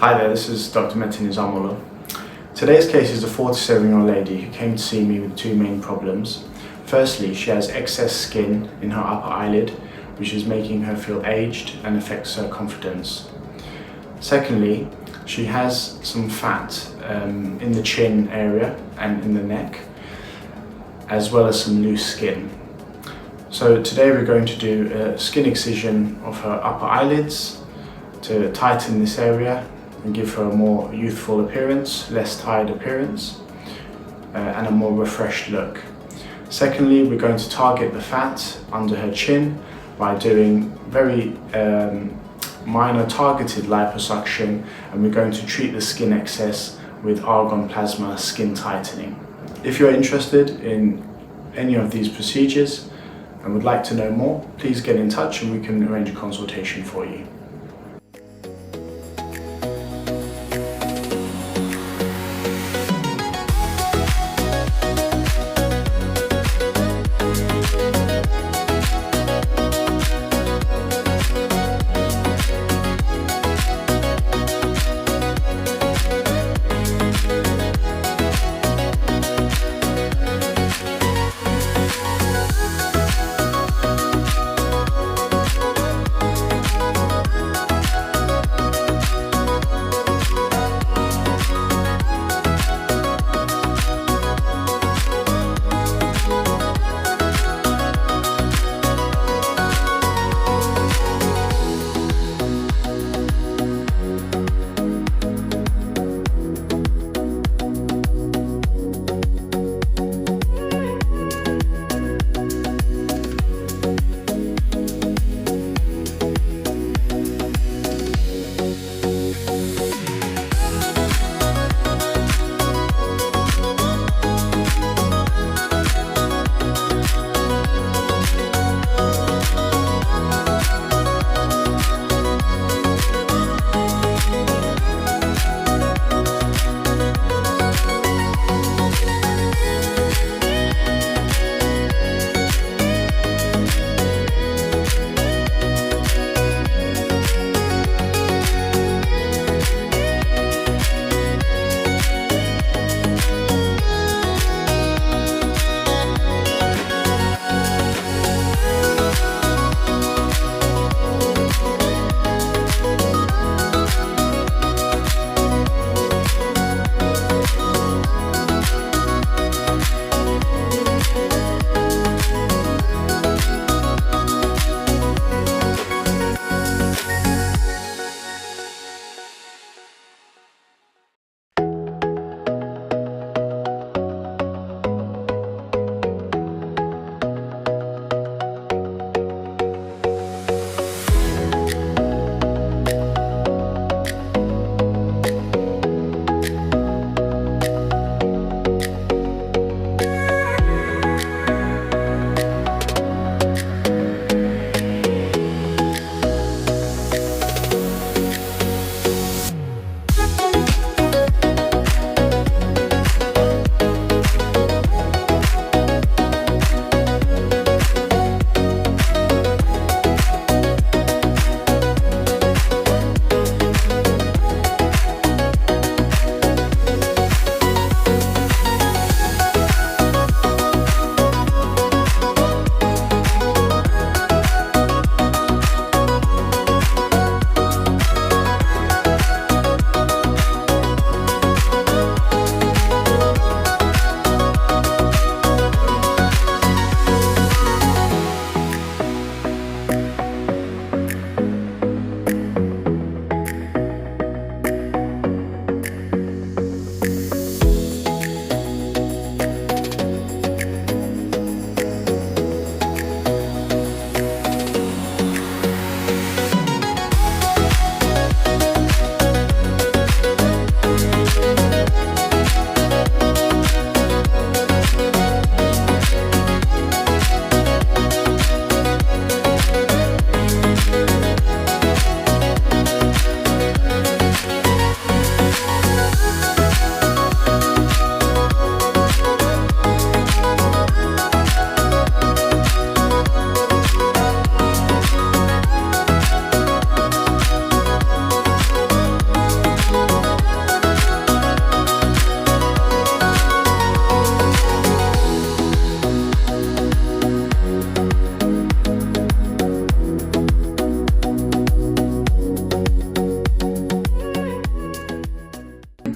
Hi there, this is Dr. Metin Nizamoglu. Today's case is a 47-year-old lady who came to see me with two main problems. Firstly, she has excess skin in her upper eyelid, which is making her feel aged and affects her confidence. Secondly, she has some fat in the chin area and in the neck, as well as some loose skin. So today we're going to do a skin excision of her upper eyelids to tighten this area and give her a more youthful appearance, less tired appearance, and a more refreshed look. Secondly, we're going to target the fat under her chin by doing very minor targeted liposuction, and we're going to treat the skin excess with argon plasma skin tightening. If you're interested in any of these procedures and would like to know more, please get in touch and we can arrange a consultation for you.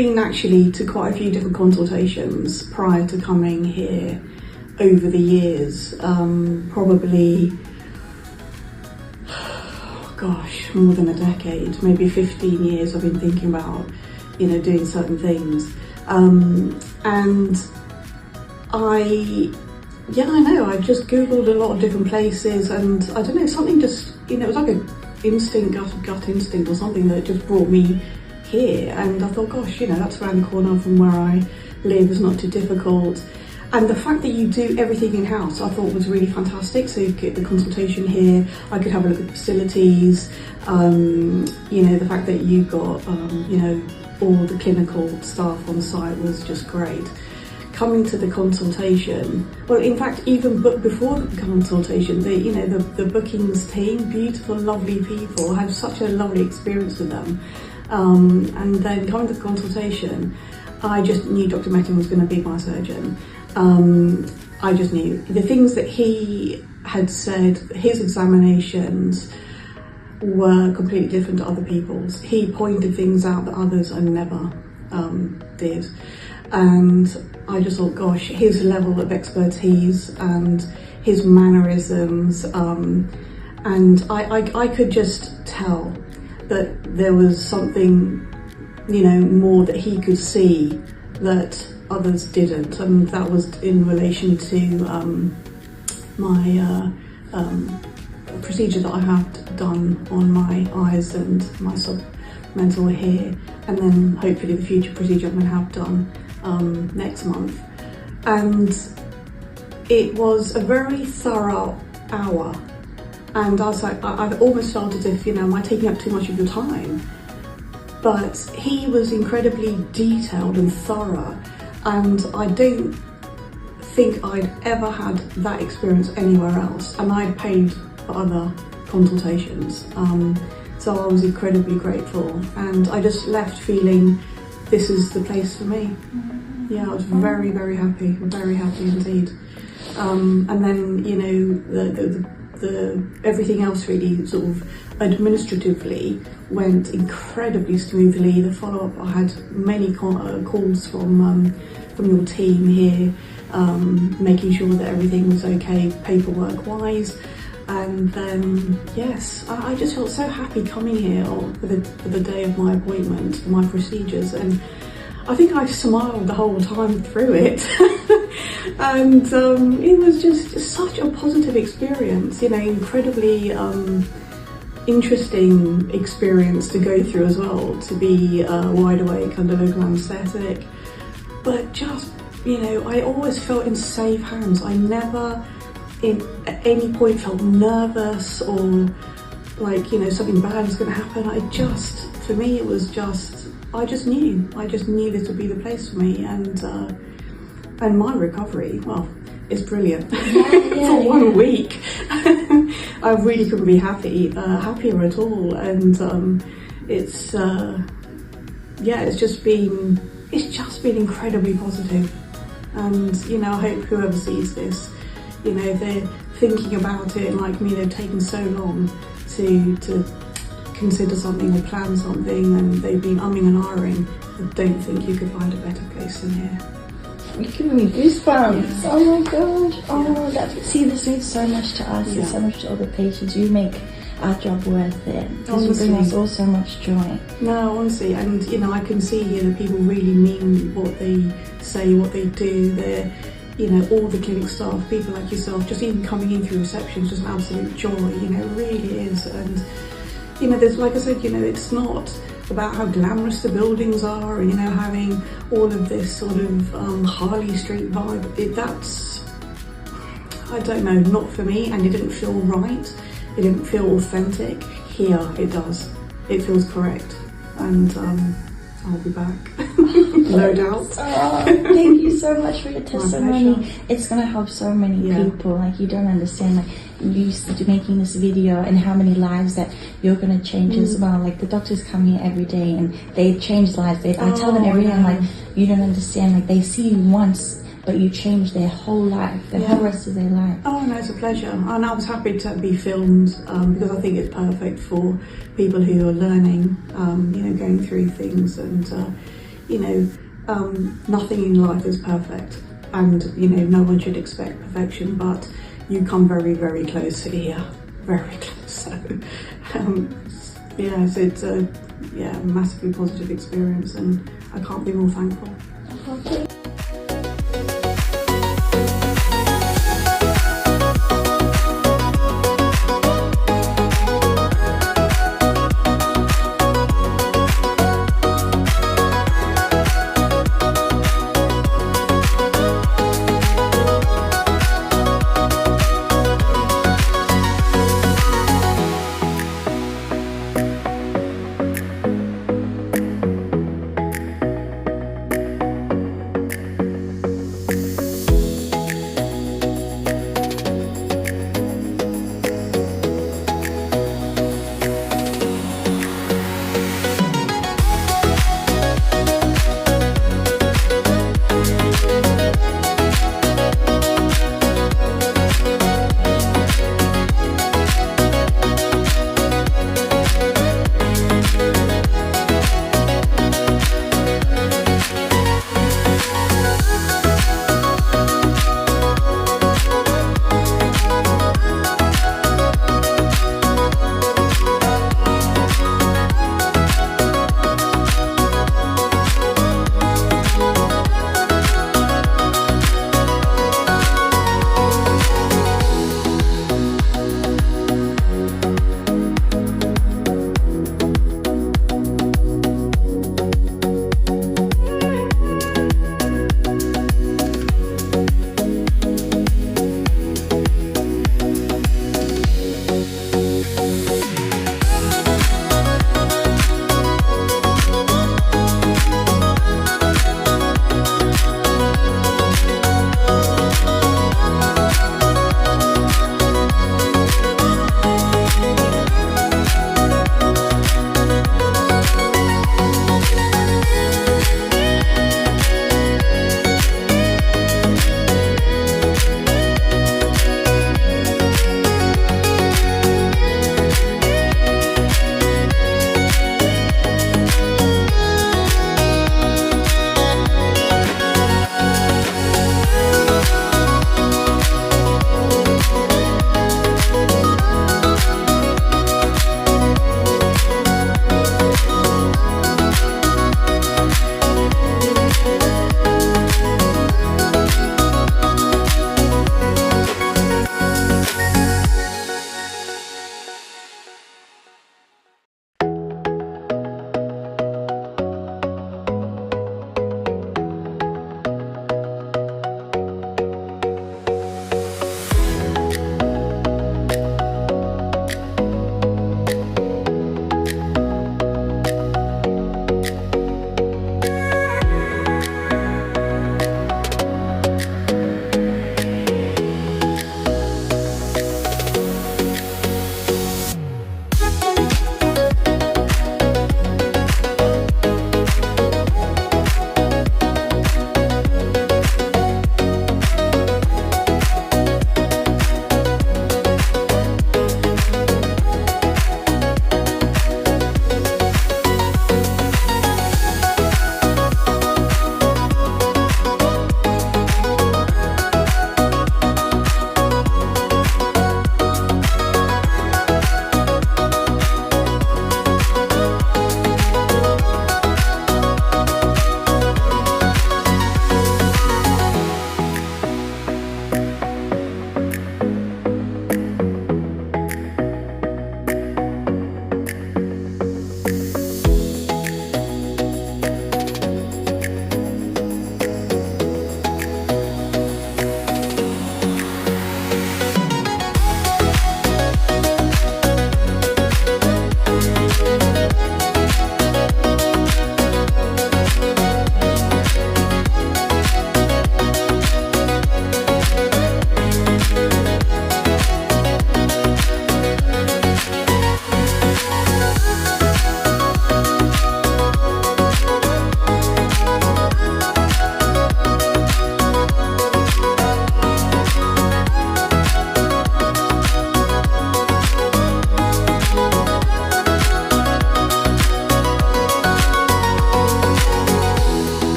been actually to quite a few different consultations prior to coming here over the years, probably, gosh, more than a decade, maybe 15 years I've been thinking about, you know, doing certain things. And I just Googled a lot of different places, and I don't know, something just, you know, it was like a instinct, gut instinct or something that just brought me here. And I thought, gosh, you know, that's around the corner from where I live, it's not too difficult. And the fact that you do everything in-house, I thought was really fantastic. So you get the consultation here, I could have a look at the facilities, you know, the fact that you got, you know, all the clinical staff on site was just great. Coming to the consultation, well, in fact, even before the consultation, you know, the bookings team, beautiful, lovely people, I had such a lovely experience with them. And then coming to the consultation, I just knew Dr. Metin was going to be my surgeon. I just knew the things that he had said, his examinations were completely different to other people's. He pointed things out that others never did. And I just thought, gosh, his level of expertise and his mannerisms, and I could just tell that there was something, you know, more that he could see that others didn't, and that was in relation to my procedure that I had done on my eyes and my submental hair, and then hopefully the future procedure I'm going to have done next month. And it was a very thorough hour, and I was like, I almost felt as if, you know, am I taking up too much of your time? But he was incredibly detailed and thorough, and I don't think I'd ever had that experience anywhere else, and I'd paid for other consultations, so I was incredibly grateful, and I just left feeling this is the place for me. Yeah, I was very, very happy indeed. And then, you know, the everything else really sort of administratively went incredibly smoothly. The follow-up, I had many calls from your team here, making sure that everything was okay paperwork wise. And then, yes, I just felt so happy coming here for the day of my appointment, for my procedures, and I think I smiled the whole time through it. And it was just such a positive experience, you know, incredibly interesting experience to go through as well, to be wide awake under local anaesthetic. But just, you know, I always felt in safe hands. I never at any point felt nervous or like, you know, something bad was going to happen. For me, it was just, I just knew this would be the place for me. And my recovery, well, it's brilliant. For 1 week. I really couldn't be happier at all. And it's just been incredibly positive. And, you know, I hope whoever sees this, you know, they're thinking about it, and like me, they've taken so long to consider something or plan something, and they've been umming and ahhing. I don't think you could find a better place than here. You're giving me goosebumps. Yeah. Oh my gosh. Oh, see, this means so much to us and so much to other patients. You make our job worth it. You bring us all so much joy. No, honestly, and you know, I can see here that people really mean what they say, what they do. They're, you know, all the clinic staff, people like yourself, just even coming in through reception is just an absolute joy. You know, it really is. And you know, there's, like I said, you know, it's not about how glamorous the buildings are, and you know, having all of this sort of Harley Street vibe. That's, I don't know, not for me, and it didn't feel right. It didn't feel authentic. Here it does. It feels correct, and I'll be back. No doubt. Thank you so much for your testimony. It's gonna help so many people. Like, you don't understand, like, you making this video and how many lives that you're gonna change as well. Like, the doctors come here every day and they change lives. I tell them every day, I'm like, you don't understand. Like, they see you once, but you change their whole life, the whole rest of their life. Oh no, it's a pleasure. And I was happy to be filmed because I think it's perfect for people who are learning, you know, going through things. And nothing in life is perfect, and no one should expect perfection, but you come very, very close here, very close. So so it's a massively positive experience, and I can't be more thankful. Okay.